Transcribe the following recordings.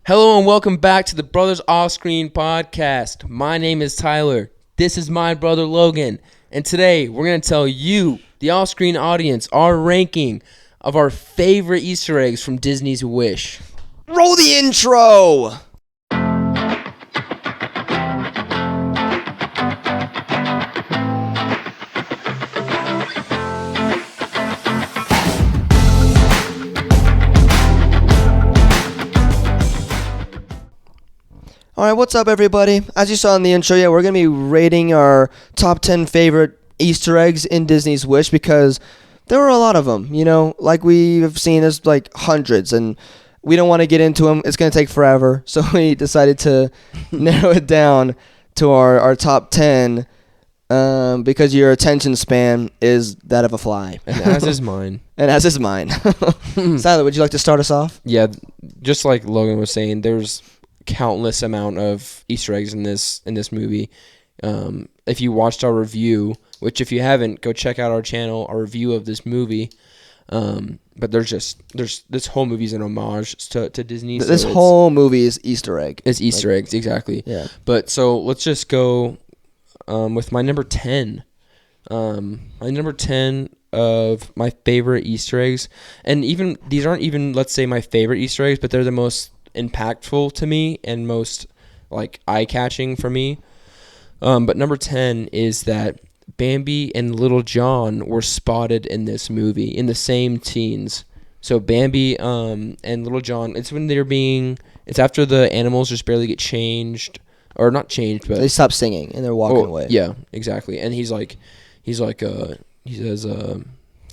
Hello and welcome back to the Brothers Off Screen podcast. My name is Tyler. This is my brother Logan. And today we're going to tell you, the off screen audience, our ranking of our favorite Easter eggs from Disney's Wish. Roll the intro! Alright, what's up everybody? As you saw in the intro, we're going to be rating our top 10 favorite Easter eggs in Disney's Wish because there were a lot of them, like we've seen, there's like hundreds, and we don't want to get into them. It's going to take forever, so we decided to narrow it down to our top 10 because your attention span is that of a fly. And as is mine. And as is mine. Tyler, would you like to start us off? Yeah, just like Logan was saying, there's countless amount of Easter eggs in this movie. If you watched our review, which if you haven't, go check out our channel, our review of this movie. But there's this whole movie's an homage to Disney. This whole movie is Easter egg. It's Easter eggs, exactly. Yeah. But so let's just go with my number 10. My number 10 of my favorite Easter eggs, and even these aren't even, let's say, my favorite Easter eggs, but they're the most impactful to me and most like eye-catching for me. But number 10 is that Bambi and Little John were spotted in this movie in the same scenes. So Bambi and Little John, it's after the animals just barely get changed, or not changed, but they stop singing and they're walking away. Yeah, exactly. And he says,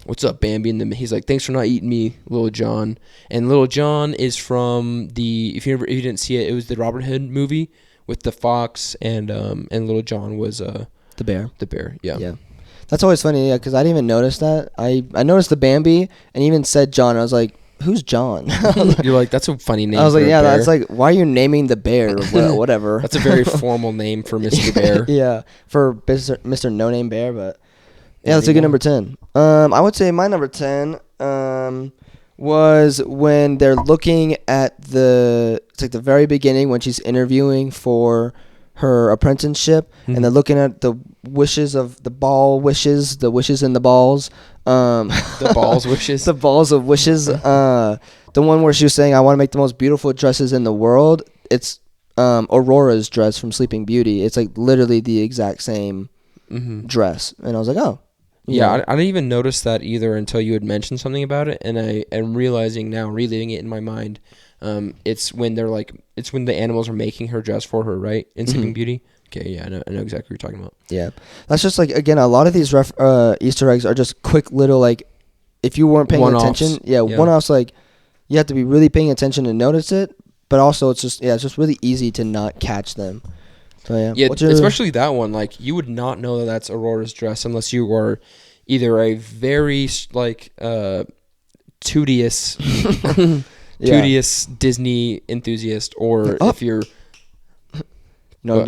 "What's up, Bambi?" And he's like, "Thanks for not eating me, Little John." And Little John is from if you didn't see it, it was the Robin Hood movie with the fox, and Little John was the bear. The bear, yeah. Yeah. That's always funny, because I didn't even notice that. I noticed the Bambi and even said John. I was like, who's John? You're like, that's a funny name. I was like, yeah, bear. That's like, why are you naming the bear? Whatever. That's a very formal name for Mr. Bear. Yeah, for Mr. No Name Bear, but yeah, that's a good number 10. I would say my number 10 was when they're looking at it's like the very beginning when she's interviewing for her apprenticeship, and they're looking at the wishes of the wishes in the balls. The balls wishes. The balls of wishes. The one where she was saying, I want to make the most beautiful dresses in the world. It's Aurora's dress from Sleeping Beauty. It's like literally the exact same dress. And I was like, oh. Yeah, I didn't even notice that either until you had mentioned something about it, and I am realizing now, reliving it in my mind, it's when the animals are making her dress for her, right? In Sleeping Beauty. Okay, yeah, I know exactly what you're talking about. Yeah, that's just like, again, a lot of these Easter eggs are just quick little, like, if you weren't paying attention, one-offs, like, you have to be really paying attention to notice it, but also it's just really easy to not catch them. So yeah, especially that one. Like, you would not know that that's Aurora's dress unless you were either a very studious Disney enthusiast, or if you're you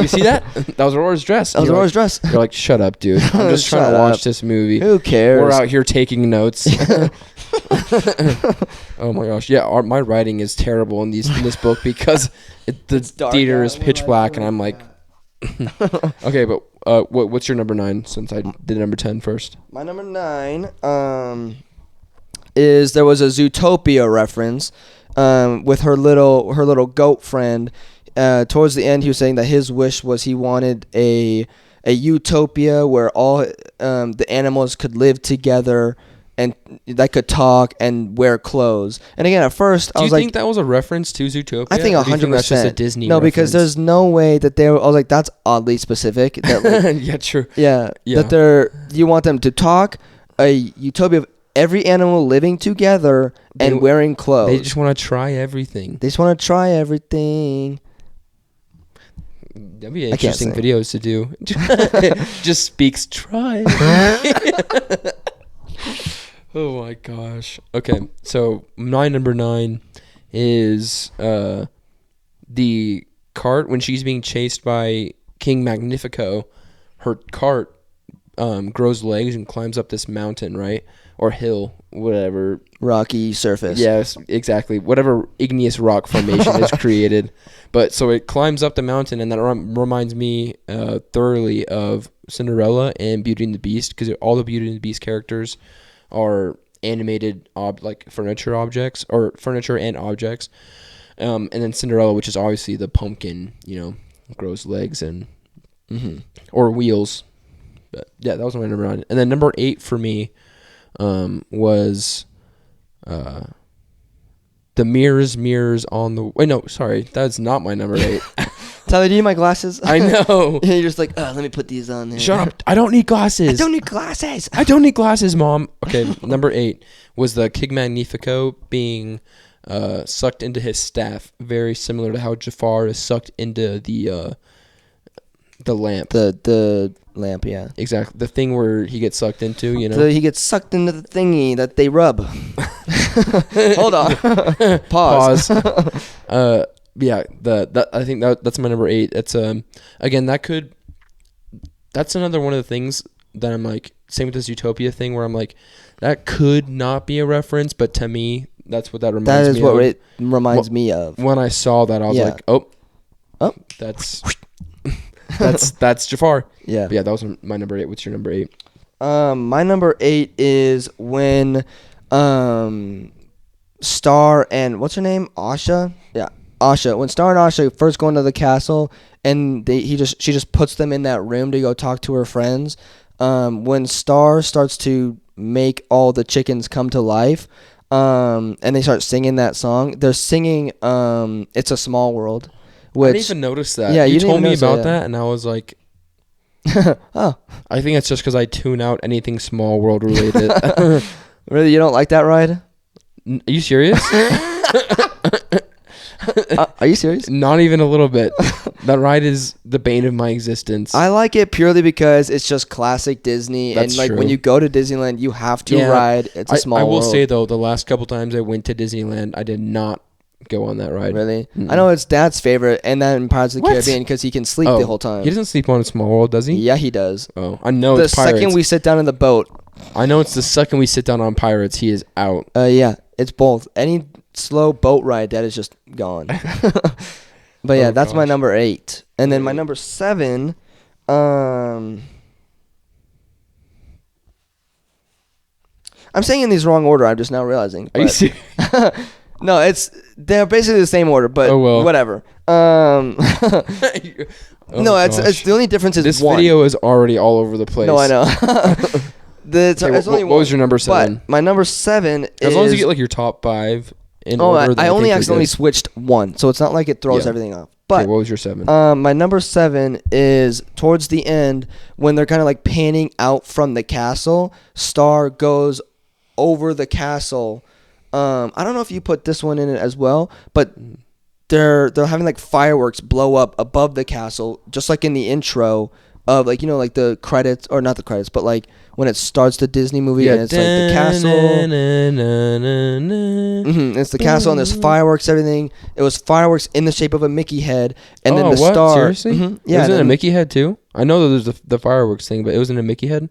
see that? That was Aurora's dress. That was Aurora's dress. You're like, shut up, dude. I'm just trying to watch this movie. Who cares? We're out here taking notes. Oh my gosh, yeah. My writing is terrible in this book because the theater is pitch black, and I'm like, okay, but what's your number 9? Since I did number 10 first. My number 9 is there was a Zootopia reference with her little goat friend. Towards the end, he was saying that his wish was he wanted a utopia where all the animals could live together and that could talk and wear clothes. And again, at first, I was like, do you think that was a reference to Zootopia? I think 100%. That's just a Disney No, reference? because there's no way that I was like, that's oddly specific. That, like, yeah, true. Yeah, that you want them to talk, a utopia of every animal living together and wearing clothes. They just want to try everything. That'd be interesting videos to do. Just speaks try. Oh my gosh. Okay, so my number 9 is the cart when she's being chased by King Magnifico. Her cart grows legs and climbs up this mountain, right? Or hill, whatever. Rocky surface. Yes, exactly. Whatever igneous rock formation is created. But so it climbs up the mountain, and that reminds me thoroughly of Cinderella and Beauty and the Beast, because all the Beauty and the Beast characters are animated like furniture objects, or furniture and objects. And then Cinderella, which is obviously the pumpkin, grows legs and or wheels. But yeah, that was my number 9. And then number 8 for me was the mirrors on the. Wait, no, sorry, that's not my number 8. Tyler, do you need my glasses? I know. You're just like, let me put these on there. Shut up! I don't need glasses. I don't need glasses. I don't need glasses, Mom. Okay, number 8 was the King Magnifico being sucked into his staff, very similar to how Jafar is sucked into the lamp. The lamp, yeah. Exactly. The thing where he gets sucked into, So he gets sucked into the thingy that they rub. Hold on. Pause. Yeah, I think that's my number 8. It's again, that's another one of the things that I'm like, same with this Utopia thing, where I'm like, that could not be a reference, but to me, that's what that reminds me of. That is what it reminds me of. When I saw that, I was like, oh, that's Jafar. Yeah. But yeah, that was my number 8. What's your number 8? My number 8 is when Star and what's her name? Asha? Yeah. Asha. When Star and Asha first go into the castle and she just puts them in that room to go talk to her friends. When Star starts to make all the chickens come to life, and they start singing that song, they're singing It's a Small World. Which, I didn't even notice that. Yeah, you told me about that, that, and I was like, oh. I think it's just because I tune out anything Small World related. Really, you don't like that ride? Are you serious? Are you serious? Not even a little bit. That ride is the bane of my existence. I like it purely because it's just classic Disney. That's and like true. when you go to Disneyland, you have to ride It's a Small World. I will World. say, though, the last couple times I went to Disneyland, I did not go on that ride. Really? Mm-mm. I know it's Dad's favorite, and then in Pirates of the Caribbean because he can sleep the whole time. He doesn't sleep on a Small World, does he? Yeah, he does. Oh, I know it's Pirates. The second we sit down in the boat. I know it's the second we sit down on Pirates, he is out. Yeah, it's both. Any slow boat ride, Dad is just gone. But yeah, that's my number 8. And then my number 7, I'm saying in these wrong order, I'm just now realizing. Are you serious? No, they're basically the same order, but whatever. No, it's the only difference is this one. video is already all over the place. No, I know. What was your number 7? But my number 7 is... As long as you get like your top 5 in order. I only accidentally switched one, so it's not like it throws everything off. But okay, what was your 7? My number 7 is towards the end when they're kind of like panning out from the castle. Star goes over the castle. I don't know if you put this one in it as well, but they're having like fireworks blow up above the castle, just like in the intro of like like the credits, or not the credits, but like when it starts the Disney movie and it's like the castle. It's the castle and there's fireworks, everything. It was fireworks in the shape of a Mickey head, and then the star. Seriously? Yeah, was it a Mickey head too? I know that there's the fireworks thing, but it was in a Mickey head.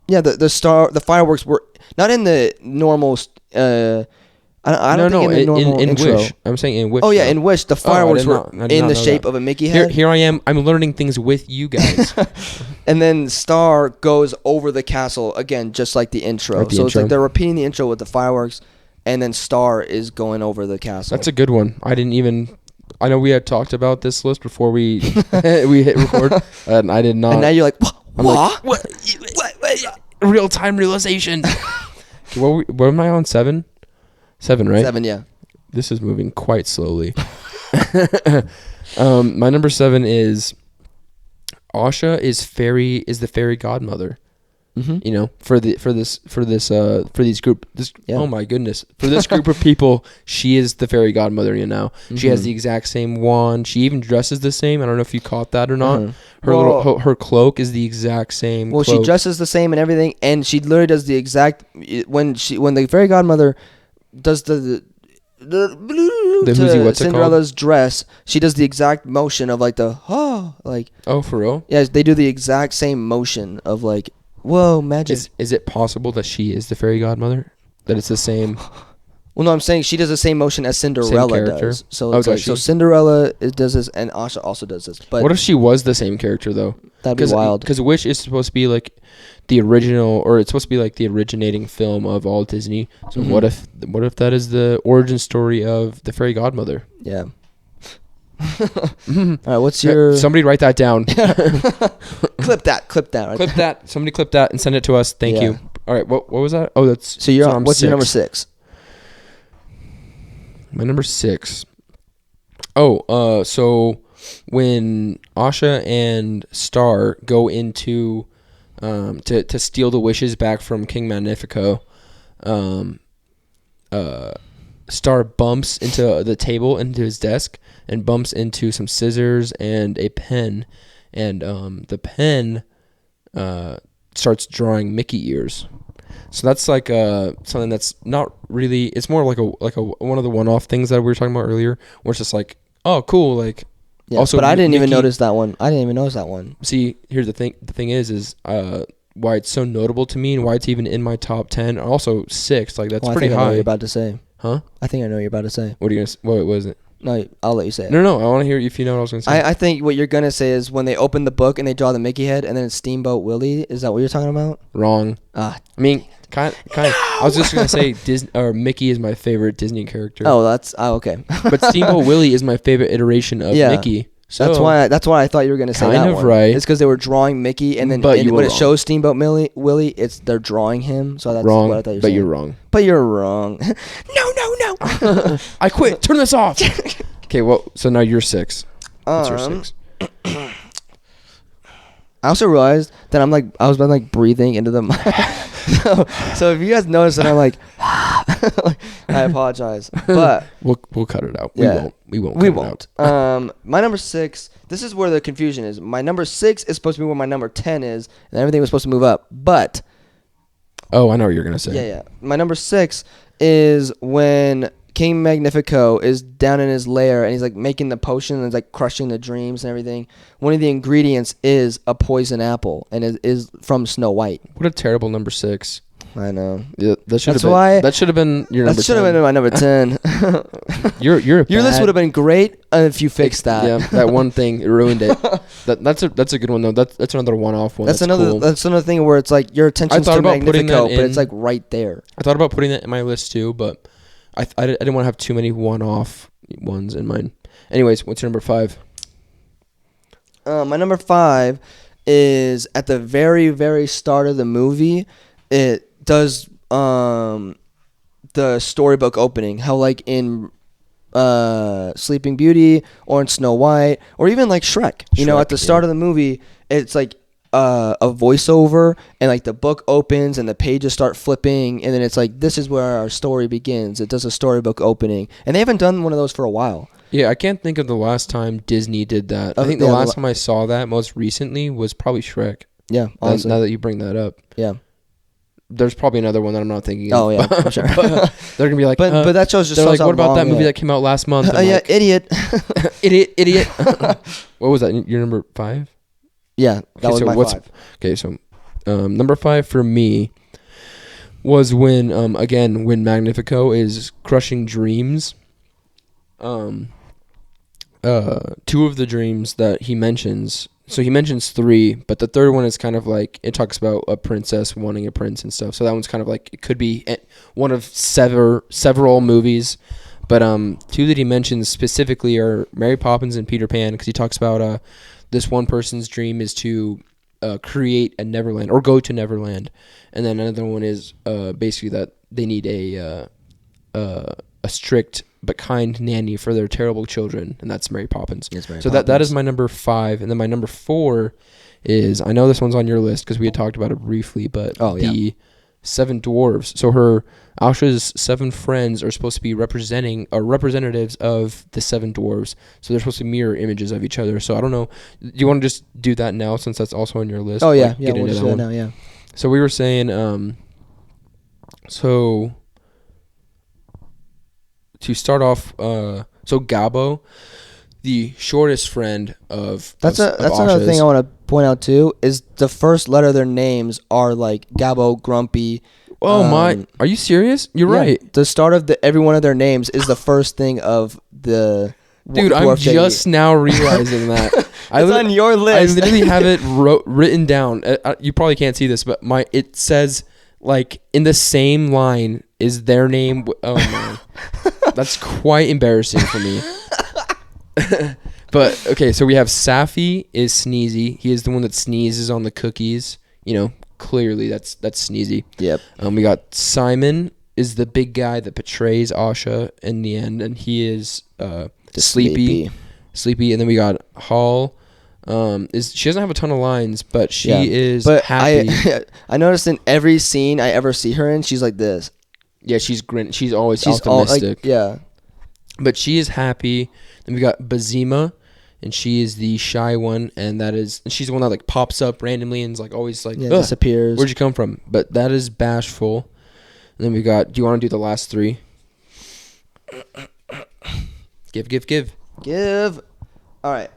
Yeah, the fireworks were not in the normal. I don't think in the normal intro. Wish. I'm saying in Wish. Oh yeah, in Wish the fireworks were in the shape of a Mickey head. Here I am. I'm learning things with you guys. And then Star goes over the castle again, just like the intro. It's like they're repeating the intro with the fireworks, and then Star is going over the castle. That's a good one. I know we had talked about this list before we hit record, and I did not. And now you're like, what? What? Real time realization. What am I on? 7? 7, right? 7, yeah. This is moving quite slowly. My number 7 is Asha is the fairy godmother. Mm-hmm. For these group. Oh my goodness! For this group of people, she is the fairy godmother. Mm-hmm. She has the exact same wand. She even dresses the same. I don't know if you caught that or not. Mm-hmm. Her cloak is the exact same. Well, she dresses the same and everything, and she literally does the exact when the fairy godmother does the Cinderella's dress, she does the exact motion of like the like. Oh, for real? Yeah, they do the exact same motion of like Whoa, magic. Is it possible that she is the fairy godmother? That it's the same Well, no, I'm saying she does the same motion as Cinderella character? does. So Oh, it's does like, so she? Cinderella does this, and Asha also does this. But What if she was the same character though? that'd be wild. Because Wish is supposed to be like the original, or it's supposed to be like the originating film of all Disney. So Mhm. what if that is the origin story of the fairy godmother? Yeah. All right, what's your Somebody write that down. clip that? Clip that. Right Clip that. Somebody clip that and send it to us. Thank Yeah. you. All right. What was that? Oh, that's So you're I'm what's your number 6. 6? My number 6. Oh, so when Asha and Star go into to steal the wishes back from King Magnifico, Star bumps into the table, into his desk, and bumps into some scissors and a pen, and the pen starts drawing Mickey ears. So that's like something that's not really. It's more like a one of the one-off things that we were talking about earlier, where it's just like, oh, cool. Like, Yeah, also, but I didn't even Mickey- notice that one. I didn't even notice that one. See, here's the thing. The thing is why it's so notable to me and why it's even in my top 10. Also 6. Like that's Well, pretty I think I know what high. you're about to say. Huh? I think I know what you're about to say. What are you gonna? What was it? No, I'll let you say it. No. I want to hear if you know what I was gonna say. I think what you're gonna say is when they open the book and they draw the Mickey head and then it's Steamboat Willie. Is that what you're talking about? Wrong. Ah. I mean, kind. I was just gonna say Disney or Mickey is my favorite Disney character. Oh, that's okay. But Steamboat Willie is my favorite iteration of Yeah. Mickey. So That's why I thought you were gonna say Kind that of one. right. It's because they were drawing Mickey, and then But and you were when it wrong. shows Steamboat Willie, it's they're drawing him. So that's wrong. what I thought you were But saying. you're wrong. But you're wrong. No. I quit. Turn this off. Okay. Well, so now you're 6. What's your 6? I also realized that I was like breathing into the mic. so if you guys notice that I'm like, I apologize, but We'll cut it out. Yeah. We won't. we cut it won't. out. My number 6. This is where the confusion is. My number 6 is supposed to be where my number 10 is, and everything was supposed to move up. But Oh, I know what you're gonna say. yeah. My number 6 is when King Magnifico is down in his lair and he's like making the potion and it's like crushing the dreams and everything. One of the ingredients is a poison apple, and it is from Snow White. What a terrible number 6. I know. Yeah, that should That's have been. why- That should have been your number. That should have 10. been my number 10. Your Your list would have been great if you fixed that. Yeah, that one thing it ruined it. That's a good one though. That's another one-off one. That's another cool. that's another thing where it's like your attention's thought to about putting Magnifico, that but it's in- like right there. I thought about putting that in my list too, but I didn't want to have too many one-off ones in mine. Anyways, what's your number 5? My number 5 is at the very, very start of the movie. It does the storybook opening. How like in Sleeping Beauty or in Snow White or even like Shrek. You know, Shrek, at the start yeah. of the movie, it's like a voiceover and like the book opens and the pages start flipping and then it's like this is where our story begins. It does a storybook opening and they haven't done one of those for a while. Yeah, I can't think of the last time Disney did that. I think the Yeah, last time I saw that most recently was probably Shrek. Yeah, honestly. Now that you bring that up. Yeah. There's probably another one that I'm not thinking of. Oh yeah, I'm sure. But they're gonna be like, but that shows just they're shows like, how what about long that movie it- that came out last month? Oh I'm yeah, like, idiot. idiot. What was that? Your number 5? Yeah, that was my 5. Okay, so number 5 for me was when again when Magnifico is crushing dreams. 2 of the dreams that he mentions. So he mentions 3, but the third one is kind of like it talks about a princess wanting a prince and stuff. So that one's kind of like it could be one of several movies. But 2 that he mentions specifically are Mary Poppins and Peter Pan, because he talks about this one person's dream is to create a Neverland or go to Neverland, and then another one is basically that they need a strict but kind nanny for their terrible children, and that's Mary Poppins. Yes, Mary So that is my number 5, and then my number 4 is, I know this one's on your list because we had talked about it briefly, but the 7 dwarves. So Asha's 7 friends are supposed to be representatives of the 7 dwarves. So they're supposed to mirror images of each other. So I don't know. Do you want to just do that now since that's also on your list? Oh yeah, Like, yeah, get we'll into just that do that one? now. Yeah. So we were saying, so to start off, so Gabo the shortest friend of That's of another thing Asha's. I want to point out too. Is the first letter of their names are like Gabo, Grumpy. Oh my! Are you serious? You're Yeah, right, the start of every one of their names is the first thing of the dude. I'm dwarf just now realizing that. It's on your list. I literally have it written down. You probably can't see this, but it says like in the same line is their name. Oh man, that's quite embarrassing for me. But okay, so we have Safi is Sneezy. He is the one that sneezes on the cookies. You know, clearly that's Sneezy. Yep. We got Simon is the big guy that betrays Asha in the end, and he is sleepy. And then we got Hall. She doesn't have a ton of lines, but she is happy. I noticed in every scene I ever see her in, she's like this. Yeah, she's always optimistic. Yeah. But she is happy. Then we got Bazima, and she is the shy one, and she's the one that like pops up randomly and is like always like disappears. Where'd you come from? But that is Bashful. And then we got. Do you want to do the last three? Give. All right.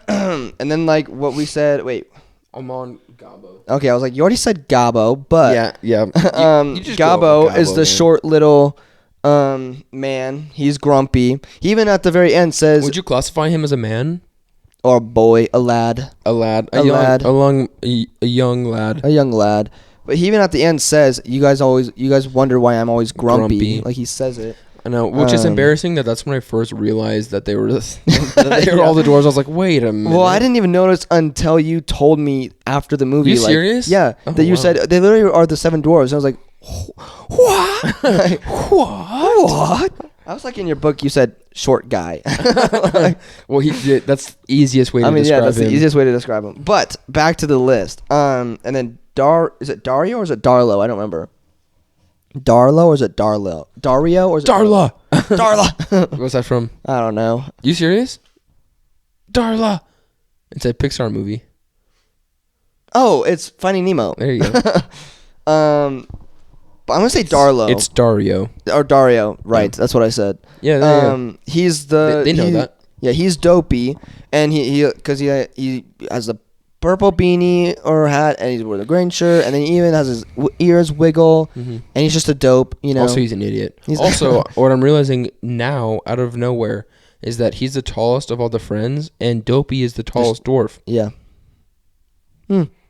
And then like what we said. Wait. I'm on Gabo. Okay, I was like, you already said Gabo, but yeah. You just go Gabo over is the man. short little man. He's grumpy. He even at the very end says, Would you classify him as a man? or a boy, a lad, A lad. A lad. A young lad. a young lad. But he even at the end says, you guys wonder why I'm always grumpy. Like he says it. I know, which is embarrassing. That's when I first realized that they were all the dwarves. I was like, wait a minute. Well, I didn't even notice until you told me after the movie. You like, serious? Yeah, Oh, that you wow. said they literally are the 7 dwarves. And I was like, what? Like, what? I was like, in your book, you said short guy. Well, that's the easiest way to describe that's him. the easiest way to describe him. But back to the list. And then is it Dario or is it Darlo? I don't remember. Darlo or is it Darlo? Dario or is it Darla. Darla? What's that from? I don't know. You serious? Darla. It's a Pixar movie. Oh, it's Finding Nemo. There you go. But I'm gonna say Darlo. It's Dario. Or Dario, right? That's what I said. Yeah, there you go. He's the. They know that. Yeah, he's dopey, and he has a purple beanie or hat, and he's wearing a green shirt, and then he even has his ears wiggle, and he's just a dope, you know. Also, he's an idiot. Also, what I'm realizing now, out of nowhere, is that he's the tallest of all the friends, and Dopey is the tallest dwarf. Yeah.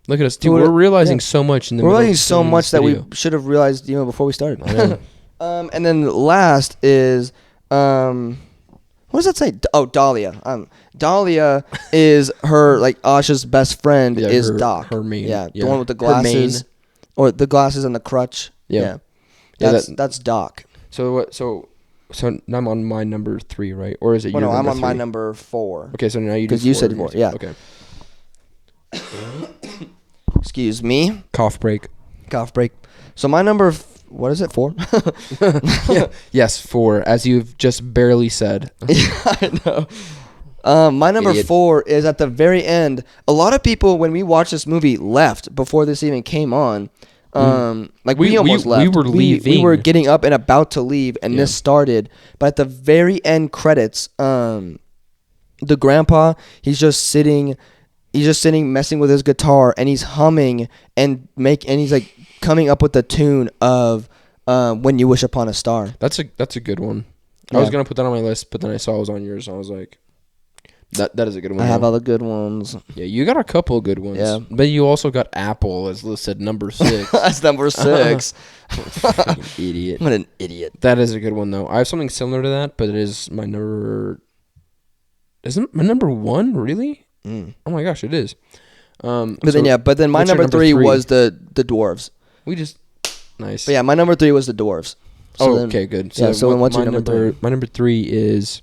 Look at us, dude. We're realizing so much in the We're middle. realizing so in much this that we video. should have realized, before we started. I know. And then last is what does that say? Oh, Dahlia. Dahlia is her like Asha's best friend is Doc. Her main. Yeah, the one with the glasses, or the glasses and the crutch. Yeah. That's Doc. So what? So now I'm on my number 3, right? Or is it? Well, your no, I'm number on my 3? number 4. Okay, so now you do 'Cause you said and 4, me yeah. too. Okay. Excuse me. Cough break. Cough break. So my number, what is it? 4? Yeah. Yes, 4, as you've just barely said. Yeah, I know. My number Idiot. 4 is at the very end. A lot of people, when we watched this movie, left before this even came on. Like we almost left. We were leaving. We were getting up and about to leave, and this started. But at the very end credits, the grandpa, he's just sitting messing with his guitar, and he's humming and he's like coming up with the tune of "When You Wish Upon a Star." That's a good one. Yeah. I was gonna put that on my list, but then I saw it was on yours, and I was like, that is a good one. I have other good ones. Yeah, you got a couple of good ones. Yeah. But you also got Apple as listed number 6. That's number 6. Idiot. What an idiot. That is a good one though. I have something similar to that, but it is my number. Isn't my number 1 really? Oh my gosh, it is. But then my what's your number 3 3? was the dwarves. We just nice. But yeah, my number 3 was the dwarves. So then- okay, good. So then what's your number 3? My number 3 is.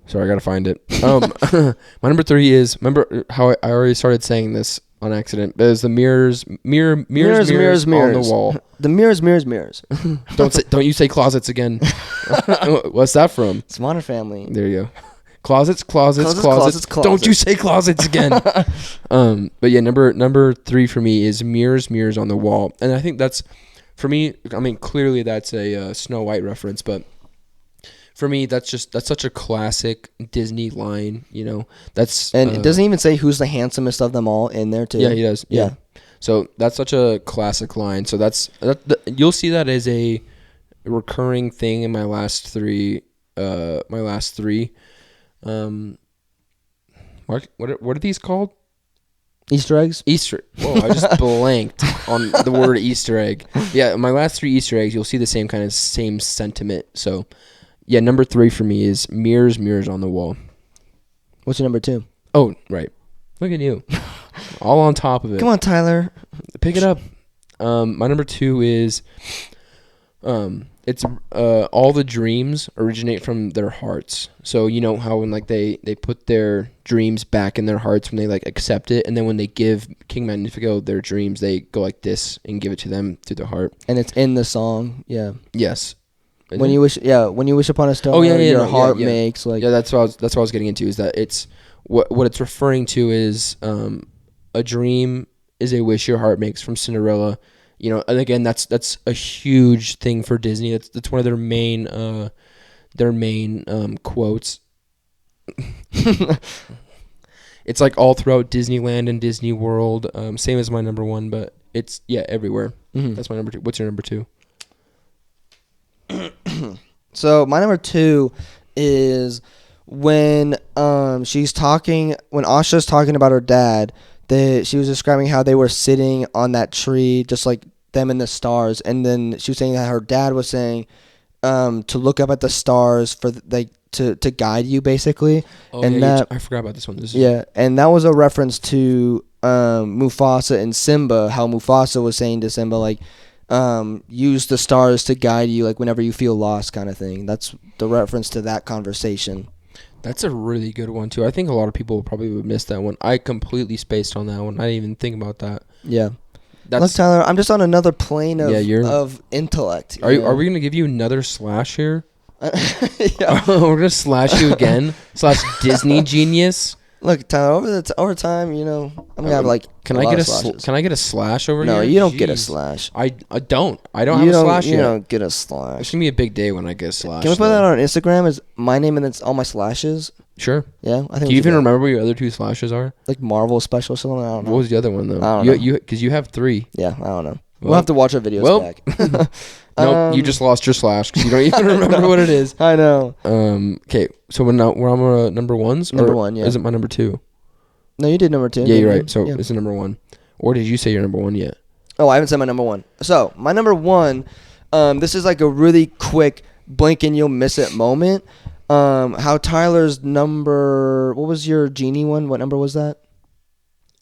Sorry, I gotta find it. My number 3 is, remember how I already started saying this on accident. It was the mirrors on the wall. The mirrors. Don't you say closets again. What's that from? It's Modern Family. There you go. Closets. Closets. Don't you say closets again. But yeah, number 3 for me is mirrors on the wall, and I think that's, for me. I mean, clearly that's a Snow White reference, but for me, that's such a classic Disney line. You know, that's And it doesn't even say who's the handsomest of them all in there too. Yeah, he does. Yeah. So that's such a classic line. So you'll see that as a recurring thing in my last three. Mark, what are these called? Easter eggs. Whoa, I just blanked on the word Easter egg. Yeah, my last 3 Easter eggs, you'll see the same sentiment. So, yeah, number 3 for me is mirrors on the wall. What's your number 2? Oh, right. Look at you. All on top of it. Come on, Tyler. Pick it up. My number 2 is it's all the dreams originate from their hearts. So you know how when like they put their dreams back in their hearts when they like accept it, and then when they give King Magnifico their dreams, they go like this and give it to them through their heart. And it's in the song. Yeah. Yes. When you wish upon a star, your heart makes like. Yeah, that's what I was getting into. Is that it's what it's referring to is a dream is a wish your heart makes from Cinderella. You know, and again, that's a huge thing for Disney. That's one of their main quotes. It's like all throughout Disneyland and Disney World. Same as my number 1, but it's everywhere. Mm-hmm. That's my number 2. What's your number 2? So my number 2 is when Asha's talking about her dad. She was describing how they were sitting on that tree, just like them and the stars, and then she was saying that her dad was saying to look up at the stars for to guide you, basically. Oh, and I forgot about this one. And that was a reference to Mufasa and Simba. How Mufasa was saying to Simba, like, use the stars to guide you, like whenever you feel lost, kind of thing. That's the reference to that conversation. That's a really good one, too. I think a lot of people probably would miss that one. I completely spaced on that one. I didn't even think about that. Yeah. Look, Tyler, I'm just on another plane of intellect. Are we going to give you another slash here? Yeah. We're going to slash you again? Slash Disney genius? Look, Tyler, over time, I'm going to have like Can I get a slash over here? No, you don't get a slash. I don't. I don't have a slash yet. You don't get a slash. It's going to be a big day when I get a slash. Can we put that on Instagram as my name and it's all my slashes? Sure. Yeah, I think. Do you even remember what your other 2 slashes are? Like Marvel special or something? I don't know. What was the other one, though? I don't know. Because you have 3. Yeah, I don't know. We'll have to watch our videos back. Nope, you just lost your slash because you don't even remember what it is. I know. Okay, so we're on number 1s? Number 1, yeah. Is it my number 2? No, you did number 2. Yeah, you're right. So it's number 1. Or did you say your number 1 yet? Oh, I haven't said my number 1. So my number 1, this is like a really quick blink and you'll miss it moment. How Tyler's number, what was your genie one? What number was that?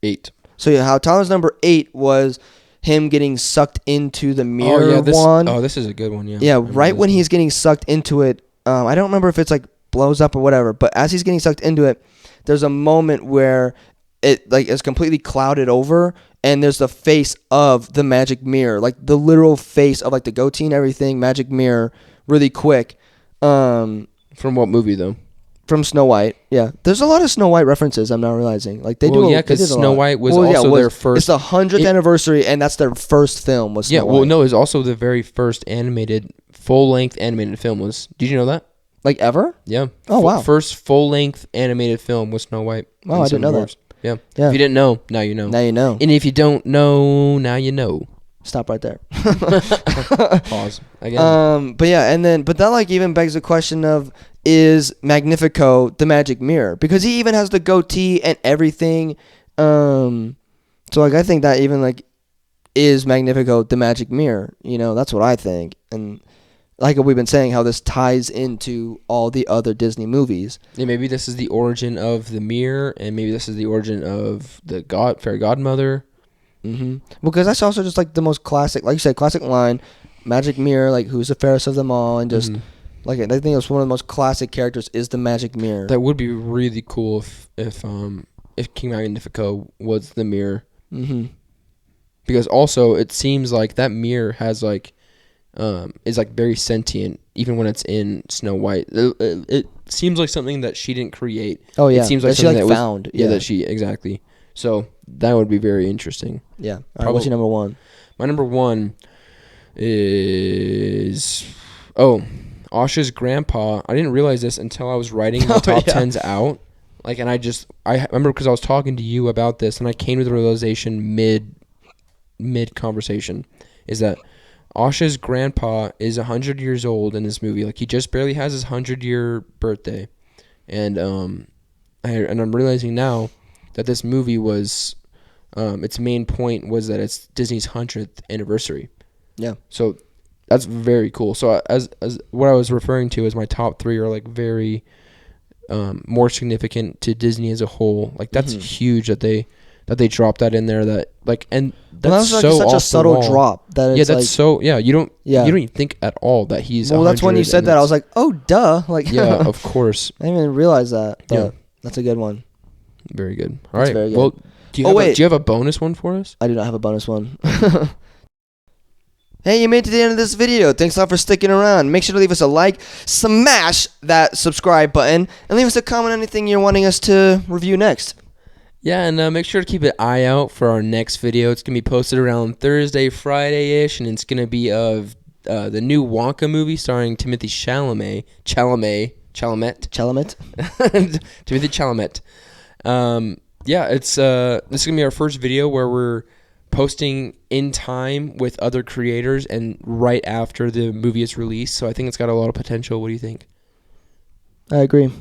8. So yeah, how Tyler's number 8 was him getting sucked into the mirror wand. Oh, this is a good one, yeah. Yeah, right when he's getting sucked into it, I don't remember if it's like blows up or whatever, but as he's getting sucked into it, there's a moment where it like is completely clouded over, and there's the face of the magic mirror, like the literal face of like the goatee and everything, magic mirror, really quick. From what movie though? From Snow White. Yeah, there's a lot of Snow White references. I'm now realizing, like they do. Yeah, because Snow White was also their first. It's the 100th anniversary, and that's their first film. Was Snow White. No, it was also the very first full-length animated film. Did you know that? Like ever? Yeah. Oh, wow. First full-length animated film was Snow White. Oh, I didn't know that. Yeah. If you didn't know, now you know. Now you know. And if you don't know, now you know. Stop right there. Pause. Again. But yeah, but that like even begs the question of, is Magnifico the magic mirror? Because he even has the goatee and everything. So like I think that even like is Magnifico the magic mirror? That's what I think. And like we've been saying, how this ties into all the other Disney movies. Yeah, maybe this is the origin of the mirror, and maybe this is the origin of the fairy godmother. Mm-hmm. Because that's also just like the most classic, like you said, classic line, magic mirror, like who's the fairest of them all, and just like I think it's one of the most classic characters is the magic mirror. That would be really cool if King Magnifico was the mirror. Mm-hmm. Because also it seems like that mirror has like is like very sentient even when it's in Snow White. It seems like something that she didn't create. Oh yeah, it seems like that something she like that found. Yeah, that she exactly. So that would be very interesting. Yeah. All right, what's your number 1? My number 1 is Asha's grandpa. I didn't realize this until I was writing my top tens out. Like, and I remember because I was talking to you about this, and I came to the realization mid conversation is that Asha's grandpa is 100 years old in this movie. Like, he just barely has his 100-year birthday, and I'm realizing now that this movie was its main point was that it's Disney's 100th anniversary. Yeah. So that's very cool. So as what I was referring to as my top 3 are like very more significant to Disney as a whole. Like, that's huge that they dropped that in there. That like, and that's like so such a subtle drop that it's you don't even think at all that he's. Well, that's when you said that I was like, oh duh, like yeah, of course. I didn't even realize that. But Yeah, that's a good one. Very good. All right. Very good. Well, do you have a bonus one for us? I do not have a bonus one. Hey, you made it to the end of this video. Thanks a lot for sticking around. Make sure to leave us a like, smash that subscribe button, and leave us a comment on anything you're wanting us to review next. Yeah, and make sure to keep an eye out for our next video. It's going to be posted around Thursday, Friday-ish, and it's going to be of the new Wonka movie starring Timothy Chalamet. Timothy Chalamet. Yeah, this is going to be our first video where we're posting in time with other creators and right after the movie is released. So I think it's got a lot of potential. What do you think? I agree.